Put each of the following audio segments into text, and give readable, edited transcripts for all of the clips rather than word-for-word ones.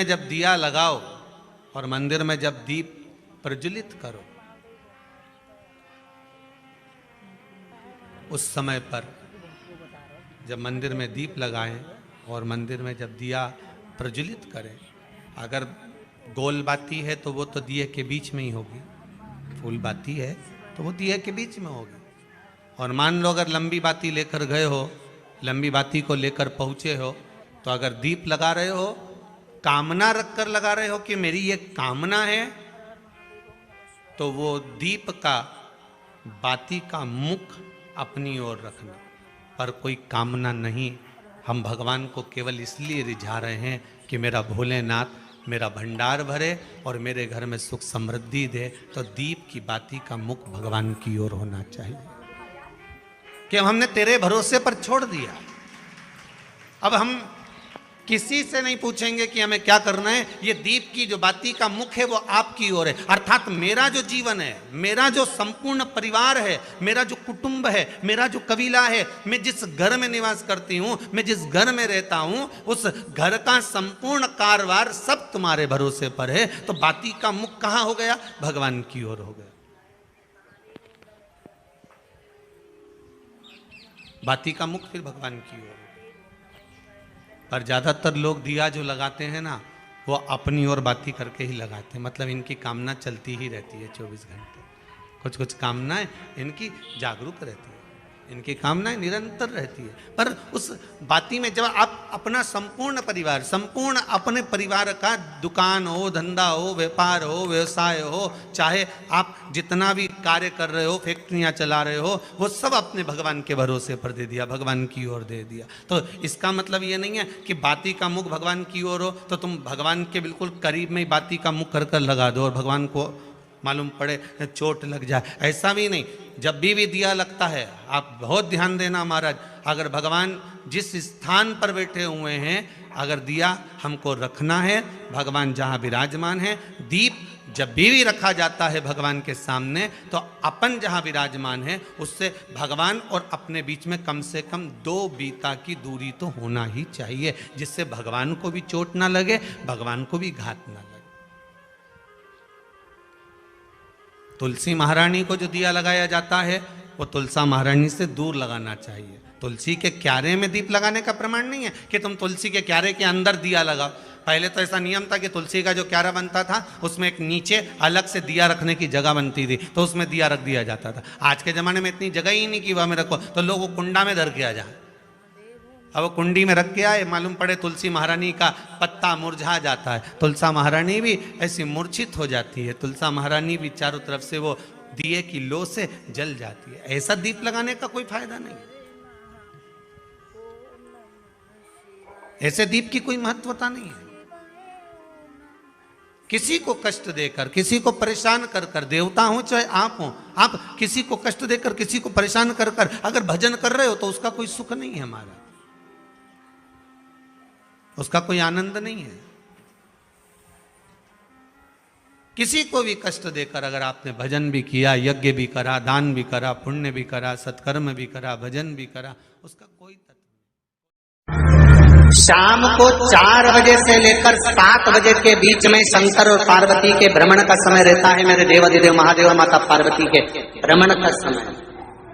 में जब दिया लगाओ और मंदिर में जब दीप प्रज्वलित करो, उस समय पर जब मंदिर में दीप लगाएं और मंदिर में जब दिया प्रज्वलित करें, अगर गोल बाती है तो वो तो दिए के बीच में ही होगी, फूल बाती है तो वो दिए के बीच में होगी। और मान लो अगर लंबी बाती लेकर गए हो, लंबी बाती को लेकर पहुंचे हो, तो अगर दीप लगा रहे हो, कामना रखकर लगा रहे हो कि मेरी ये कामना है, तो वो दीप का बाती का मुख अपनी ओर रखना, पर कोई कामना नहीं। हम भगवान को केवल इसलिए रिझा रहे हैं कि मेरा भोलेनाथ मेरा भंडार भरे और मेरे घर में सुख समृद्धि दे। तो दीप की बाती का मुख भगवान की ओर होना चाहिए कि हमने तेरे भरोसे पर छोड़ दिया। अब हम किसी से नहीं पूछेंगे कि हमें क्या करना है, ये दीप की जो बाती का मुख है वो आपकी ओर है। अर्थात मेरा जो जीवन है, मेरा जो संपूर्ण परिवार है, मेरा जो कुटुंब है, मेरा जो कबीला है, मैं जिस घर में निवास करती हूँ, मैं जिस घर में रहता हूँ, उस घर का संपूर्ण कारभार सब तुम्हारे भरोसे पर है। तो बाती का मुख कहाँ हो गया? भगवान की ओर हो गया। बाती का मुख फिर भगवान की ओर। पर ज्यादातर लोग दिया जो लगाते हैं ना, वो अपनी ओर बाती करके ही लगाते हैं। मतलब इनकी कामना चलती ही रहती है 24 घंटे। कुछ कुछ कामनाएं इनकी जागरूक रहती है, इनकी कामनाएं निरंतर रहती है। पर उस बाती में जब आप अपना संपूर्ण परिवार, संपूर्ण अपने परिवार का दुकान हो, धंधा हो, व्यापार हो, व्यवसाय हो, चाहे आप जितना भी कार्य कर रहे हो, फैक्ट्रियां चला रहे हो, वो सब अपने भगवान के भरोसे पर दे दिया, भगवान की ओर दे दिया। तो इसका मतलब ये नहीं है कि बाती का मुख भगवान की ओर हो तो तुम भगवान के बिल्कुल करीब में ही बाती का मुख कर लगा दो और भगवान को मालूम पड़े चोट लग जाए, ऐसा भी नहीं। जब भी दिया लगता है, आप बहुत ध्यान देना महाराज, अगर भगवान जिस स्थान पर बैठे हुए हैं, अगर दिया हमको रखना है, भगवान जहाँ विराजमान है, दीप जब भी रखा जाता है भगवान के सामने, तो अपन जहाँ विराजमान है उससे भगवान और अपने बीच में कम से कम 2 बीता की दूरी तो होना ही चाहिए, जिससे भगवान को भी चोट ना लगे, भगवान को भी घात ना लगे। तुलसी महारानी को जो दिया लगाया जाता है वो तुलसा महारानी से दूर लगाना चाहिए। तुलसी के क्यारे में दीप लगाने का प्रमाण नहीं है कि तुम तुलसी के क्यारे के अंदर दिया लगाओ। पहले तो ऐसा नियम था कि तुलसी का जो क्यारा बनता था उसमें एक नीचे अलग से दिया रखने की जगह बनती थी, तो उसमें दिया रख दिया जाता था। आज के ज़माने में इतनी जगह ही नहीं कि वह में रखो, तो लोग वो कुंडा में धर के आ जाए। अब वो कुंडी में रख के आए, मालूम पड़े तुलसी महारानी का पत्ता मुरझा जाता है, तुलसा महारानी भी ऐसी मूर्छित हो जाती है, तुलसा महारानी भी चारों तरफ से वो दिए की लो से जल जाती है। ऐसा दीप लगाने का कोई फायदा नहीं, ऐसे दीप की कोई महत्वता नहीं है। किसी को कष्ट देकर, किसी को परेशान कर कर, देवता हो चाहे आप हो, आप किसी को कष्ट देकर, किसी को परेशान कर कर अगर भजन कर रहे हो तो उसका कोई सुख नहीं है हमारा, उसका कोई आनंद नहीं है। किसी को भी कष्ट देकर अगर आपने भजन भी किया, यज्ञ भी करा, दान भी करा, पुण्य भी करा, सत्कर्म भी करा, भजन भी करा, उसका कोई तत्व नहीं। शाम को 4 बजे से लेकर 7 बजे के बीच में शंकर और पार्वती के भ्रमण का समय रहता है। मेरे देवाधिदेव महादेव और माता पार्वती के भ्रमण का समय,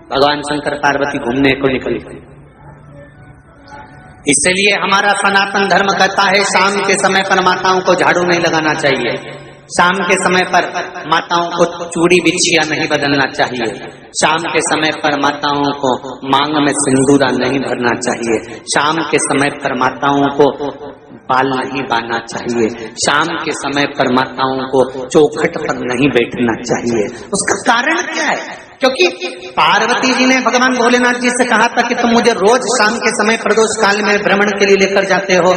भगवान शंकर पार्वती घूमने को निकले। इसलिए हमारा सनातन धर्म कहता है शाम के समय पर माताओं को झाड़ू नहीं लगाना चाहिए, शाम के समय पर माताओं को चूड़ी बिछिया नहीं बदलना चाहिए, शाम के समय पर माताओं को मांग में सिंदूरा नहीं भरना चाहिए, शाम के समय पर माताओं को बाल नहीं बांधना चाहिए, शाम के समय पर माताओं को चौखट पर नहीं बैठना चाहिए। उसका कारण क्या है? क्योंकि पार्वती जी ने भगवान भोलेनाथ जी से कहा था कि तुम मुझे रोज शाम के समय प्रदोष काल में भ्रमण के लिए लेकर जाते हो,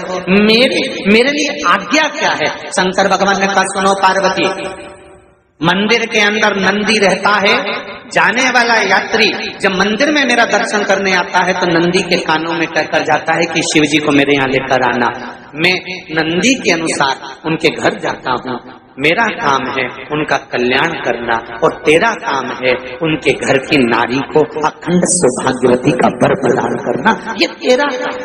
मेरे लिए आज्ञा क्या है? शंकर भगवान ने कहा सुनो पार्वती, मंदिर के अंदर नंदी रहता है, जाने वाला यात्री जब मंदिर में मेरा दर्शन करने आता है तो नंदी के कानों में कहकर जाता है कि शिव जी को मेरे यहाँ लेकर आना। मैं नंदी के अनुसार उनके घर जाता हूँ, मेरा काम है उनका कल्याण करना और तेरा काम है उनके घर की नारी को अखंड सौभाग्यवती का वर प्रदान करना, ये तेरा काम।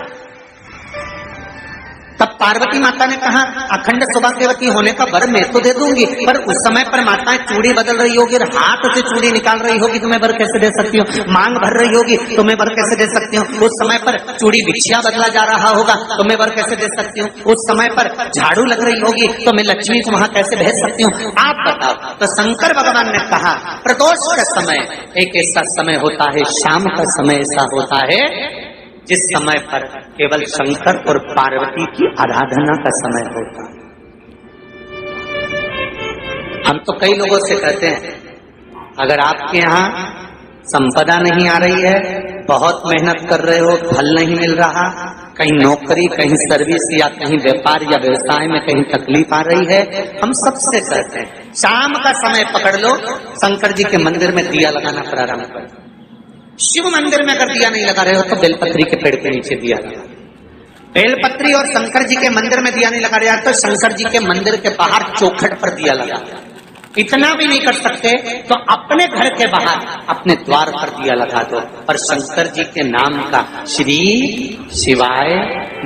तब पार्वती माता ने कहा अखंड सौभाग्यवती होने का वर मैं तो दे दूंगी, पर उस समय पर माताएं चूड़ी बदल रही होगी, हाथ से चूड़ी निकाल रही होगी तो मैं वर कैसे दे सकती हूँ, मांग भर रही होगी तो मैं वर कैसे दे सकती हूँ, उस समय पर चूड़ी बिछिया बदला जा रहा होगा तो मैं वर कैसे दे सकती हूँ, उस समय पर झाड़ू लग रही होगी तो मैं लक्ष्मी को वहां कैसे भेज सकती हूँ, आप बताओ। तो शंकर भगवान ने कहा प्रदोष का समय एक ऐसा समय होता है, शाम का समय ऐसा होता है जिस समय पर केवल शंकर और पार्वती की आराधना का समय होता है। हम तो कई लोगों से कहते हैं अगर आपके यहाँ संपदा नहीं आ रही है, बहुत मेहनत कर रहे हो, फल नहीं मिल रहा, कहीं नौकरी, कहीं सर्विस या कहीं व्यापार या व्यवसाय में कहीं तकलीफ आ रही है, हम सबसे कहते हैं शाम का समय पकड़ लो, शंकर जी के मंदिर में दिया लगाना प्रारंभ कर दो। शिव मंदिर में अगर दिया नहीं लगा रहे हो तो बेलपत्री के पेड़ के नीचे दिया लगा। बेलपत्री और शंकर जी के मंदिर में दिया नहीं लगा रहे तो शंकर जी के मंदिर के बाहर चौखट पर दिया लगा। इतना भी नहीं कर सकते तो अपने घर के बाहर अपने द्वार पर दिया लगा दो और शंकर जी के नाम का श्री शिवाय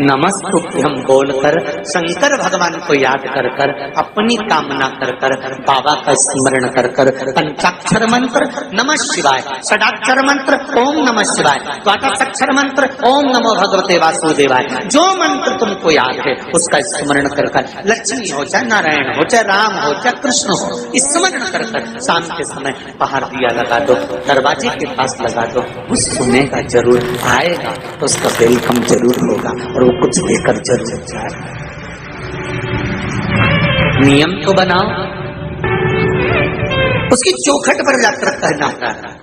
नमस्तुभ्यम बोलकर शंकर भगवान को याद कर कर अपनी कामना कर कर बाबा का स्मरण कर कर पंचाक्षर मंत्र नमः शिवाय, षडाक्षर मंत्र ओम नमः शिवाय, द्वादशाक्षर मंत्र ओम नमो भगवते वासुदेवाय, जो मंत्र तुमको याद है उसका स्मरण कर कर लक्ष्मी हो चाहे नारायण हो चाहे राम हो चाहे कृष्ण हो स्मरण कर कर शाम के समय बाहर दिया लगा दो, दरवाजे के पास लगा दो, वो सुनेगा जरूर, आएगा तो उसका वेलकम जरूर होगा और वो कुछ देकर जरूर जाएगा। नियम तो बनाओ, उसकी चौखट पर जाकर कहना है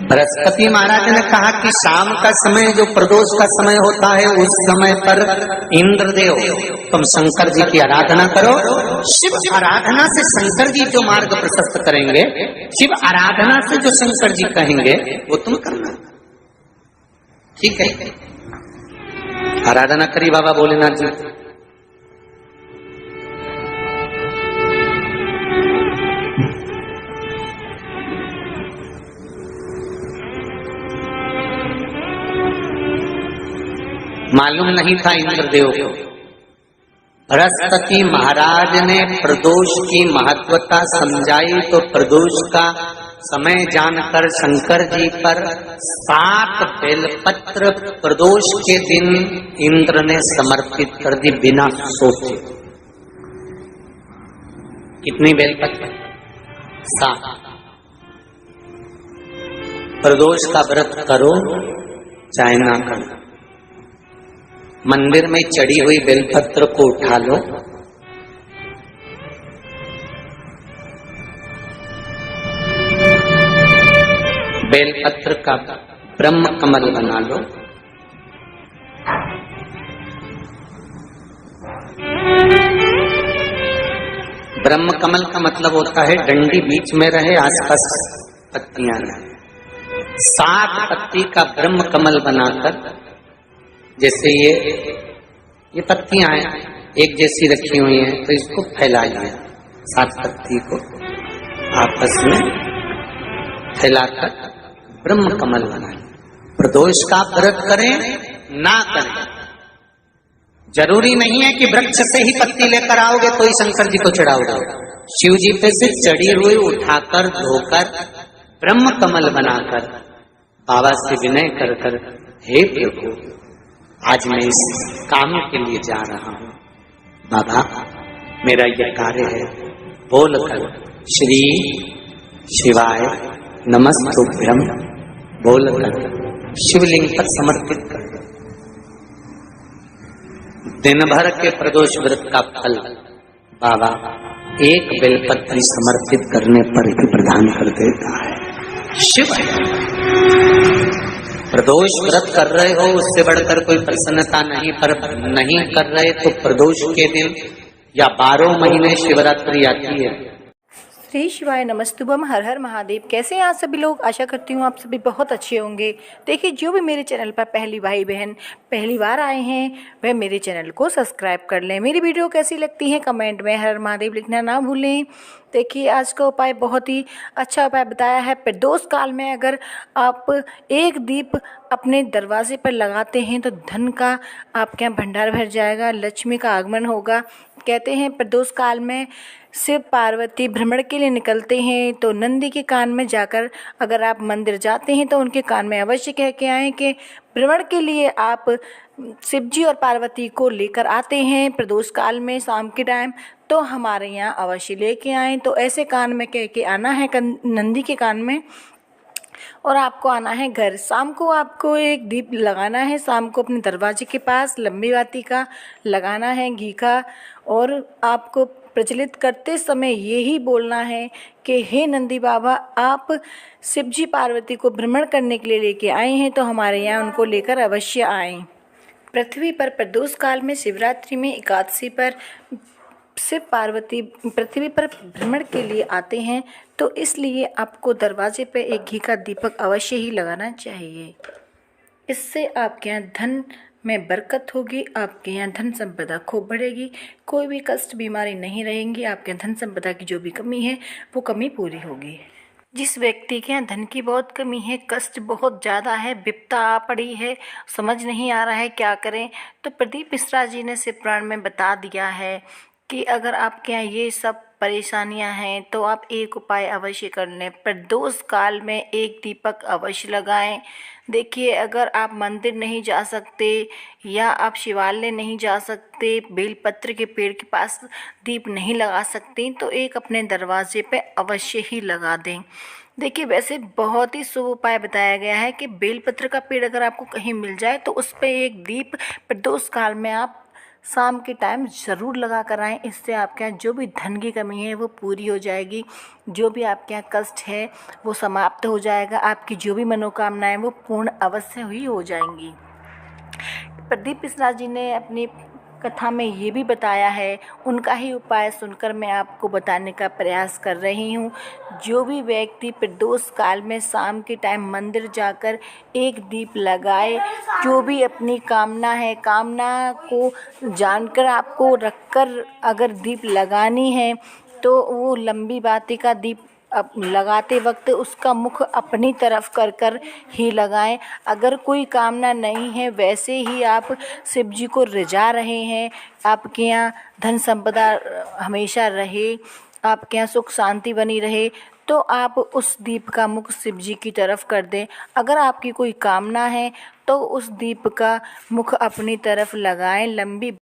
बृहस्पति महाराज ने कहा कि शाम का समय जो प्रदोष का समय होता है उस समय पर इंद्रदेव तुम शंकर जी की आराधना करो। शिव आराधना से शंकर जी जो मार्ग प्रशस्त करेंगे, शिव आराधना से जो शंकर जी कहेंगे वो तुम करना, ठीक है। आराधना करी बाबा भोलेनाथ जी। मालूम नहीं था इंद्रदेव को, बृहस्पति महाराज ने प्रदोष की महत्वता समझाई तो प्रदोष का समय जानकर शंकर जी पर 7 बेलपत्र प्रदोष के दिन इंद्र ने समर्पित कर दी बिना सोचे। कितनी बेलपत्र? 7। प्रदोष का व्रत करो चाहे ना करो, मंदिर में चढ़ी हुई बेलपत्र को उठा लो, बेलपत्र का ब्रह्म कमल बना लो, ब्रह्म कमल का मतलब होता है डंडी बीच में रहे, आसपास पत्तियां रहे। 7 पत्ती का ब्रह्म कमल बनाकर, जैसे ये पत्तियां हैं एक जैसी रखी हुई हैं तो इसको फैलाइए, 7 पत्ती को आपस में फैलाकर ब्रह्म कमल बनाए। प्रदोष का व्रत करें ना करें, जरूरी नहीं है कि वृक्ष से ही पत्ती लेकर आओगे तो ही शंकर जी को चढ़ाओगे। शिव जी पे से चढ़ी हुई उठाकर धोकर ब्रह्म कमल बनाकर बाबा से विनय कर कर, हे प्रभु आज मैं इस काम के लिए जा रहा हूं, बाबा मेरा यह कार्य है, बोलकर श्री शिवाय नमस्तुभ्यम बोलकर शिवलिंग पर समर्पित कर दो। दिन भर के प्रदोष व्रत का फल बाबा एक बेलपत्री समर्पित करने पर ही प्रदान कर देता है। शिव प्रदोष व्रत कर रहे हो उससे बढ़कर कोई प्रसन्नता नहीं, पर नहीं कर रहे तो प्रदोष के दिन या 12 महीने शिवरात्रि आती है, श्री शिवाय नमस्तुभम, हर हर महादेव। कैसे हैं आप सभी लोग? आशा करती हूँ आप सभी बहुत अच्छे होंगे। देखिए, जो भी मेरे चैनल पर पहली भाई बहन पहली बार आए हैं वह मेरे चैनल को सब्सक्राइब कर लें। मेरी वीडियो कैसी लगती है कमेंट में हर हर महादेव लिखना ना भूलें। देखिए, आज का उपाय बहुत ही अच्छा उपाय बताया है। प्रदोष काल में अगर आप एक दीप अपने दरवाजे पर लगाते हैं तो धन का आपके यहाँ भंडार भर जाएगा, लक्ष्मी का आगमन होगा। कहते हैं प्रदोष काल में शिव पार्वती भ्रमण के लिए निकलते हैं तो नंदी के कान में जाकर अगर आप मंदिर जाते हैं तो उनके कान में अवश्य कह के आएँ कि भ्रमण के लिए आप शिव जी और पार्वती को लेकर आते हैं प्रदोष काल में शाम के टाइम, तो हमारे यहाँ अवश्य लेके आएँ। तो ऐसे कान में कह के आना है नंदी के कान में, और आपको आना है घर। शाम को आपको एक दीप लगाना है, शाम को अपने दरवाजे के पास लंबी बाती का लगाना है घी का, और आपको प्रज्वलित करते समय यही बोलना है कि हे नंदी बाबा, आप शिवजी पार्वती को भ्रमण करने के लिए लेके आए हैं तो हमारे यहाँ उनको लेकर अवश्य आएँ। पृथ्वी पर प्रदोष काल में शिवरात्रि में एकादशी पर शिव पार्वती पृथ्वी पर भ्रमण के लिए आते हैं, तो इसलिए आपको दरवाजे पर एक घी का दीपक अवश्य ही लगाना चाहिए। इससे आपके यहाँ धन में बरकत होगी, आपके यहाँ धन संपदा खूब बढ़ेगी, कोई भी कष्ट बीमारी नहीं रहेंगी। आपके धन संपदा की जो भी कमी है वो कमी पूरी होगी। जिस व्यक्ति के यहाँ धन की बहुत कमी है, कष्ट बहुत ज़्यादा है, विपदा आ पड़ी है, समझ नहीं आ रहा है क्या करें, तो प्रदीप मिश्रा जी ने शिव पुराण में बता दिया है कि अगर आपके यहाँ ये सब परेशानियां हैं तो आप एक उपाय अवश्य कर लें। प्रदोष काल में एक दीपक अवश्य लगाएं। देखिए, अगर आप मंदिर नहीं जा सकते या आप शिवालय नहीं जा सकते, बेलपत्र के पेड़ के पास दीप नहीं लगा सकते, तो एक अपने दरवाजे पे अवश्य ही लगा दें। देखिए, वैसे बहुत ही शुभ उपाय बताया गया है कि बेलपत्र का पेड़ अगर आपको कहीं मिल जाए तो उस पर एक दीप प्रदोष काल में आप शाम के टाइम ज़रूर लगा कर आएँ। इससे आपके यहाँ जो भी धन की कमी है वो पूरी हो जाएगी, जो भी आपके यहाँ कष्ट है वो समाप्त हो जाएगा, आपकी जो भी मनोकामनाएं वो पूर्ण अवश्य ही हो जाएंगी। प्रदीप मिश्रा जी ने अपनी कथा में ये भी बताया है, उनका ही उपाय सुनकर मैं आपको बताने का प्रयास कर रही हूँ। जो भी व्यक्ति प्रदोष काल में शाम के टाइम मंदिर जाकर एक दीप लगाए, जो भी अपनी कामना है, कामना को जानकर आपको रखकर अगर दीप लगानी है तो वो लंबी बाती का दीप अब लगाते वक्त उसका मुख अपनी तरफ कर कर ही लगाएं। अगर कोई कामना नहीं है, वैसे ही आप शिव जी को रिझा रहे हैं, आपके यहाँ धन संपदा हमेशा रहे, आपके यहाँ सुख शांति बनी रहे, तो आप उस दीप का मुख शिव जी की तरफ कर दें। अगर आपकी कोई कामना है तो उस दीप का मुख अपनी तरफ लगाएं, लंबी